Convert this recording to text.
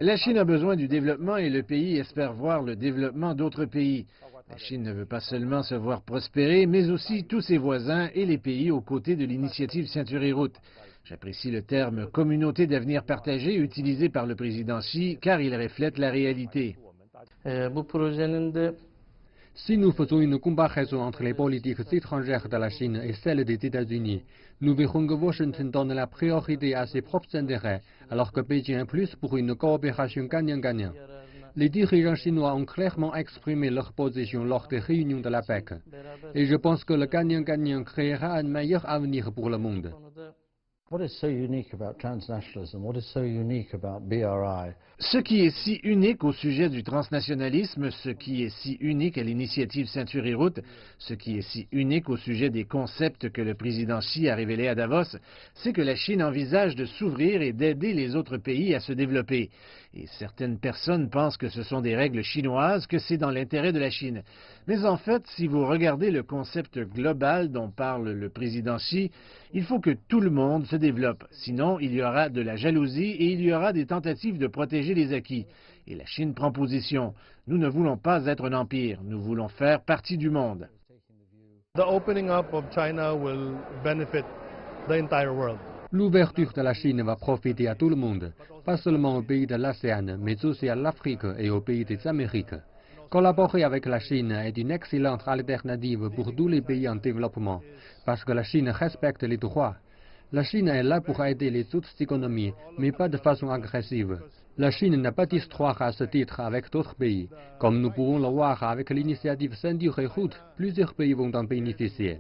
La Chine a besoin du développement et le pays espère voir le développement d'autres pays. La Chine ne veut pas seulement se voir prospérer, mais aussi tous ses voisins et les pays aux côtés de l'initiative Ceinture et Route. J'apprécie le terme « communauté d'avenir partagé » utilisé par le président Xi, car il reflète la réalité. Si nous faisons une comparaison entre les politiques étrangères de la Chine et celles des États-Unis, nous verrons que Washington donne la priorité à ses propres intérêts, alors que Pékin est plus pour une coopération gagnant-gagnant. Les dirigeants chinois ont clairement exprimé leur position lors des réunions de la PEC. Et je pense que le gagnant-gagnant créera un meilleur avenir pour le monde. Ce qui est si unique au sujet du transnationalisme, ce qui est si unique à l'initiative Ceinture et Route, ce qui est si unique au sujet des concepts que le président Xi a révélés à Davos, c'est que la Chine envisage de s'ouvrir et d'aider les autres pays à se développer. Et certaines personnes pensent que ce sont des règles chinoises, que c'est dans l'intérêt de la Chine. Mais en fait, si vous regardez le concept global dont parle le président Xi, il faut que tout le monde se développe. Sinon, il y aura de la jalousie et il y aura des tentatives de protéger les acquis. Et la Chine prend position. Nous ne voulons pas être un empire. Nous voulons faire partie du monde. L'ouverture de la Chine va profiter à tout le monde, pas seulement aux pays de l'ASEAN, mais aussi à l'Afrique et aux pays des Amériques. Collaborer avec la Chine est une excellente alternative pour tous les pays en développement, parce que la Chine respecte les droits. La Chine est là pour aider les autres économies, mais pas de façon agressive. La Chine n'a pas d'histoire à ce titre avec d'autres pays. Comme nous pouvons le voir avec l'initiative Ceinture et Route, plusieurs pays vont en bénéficier.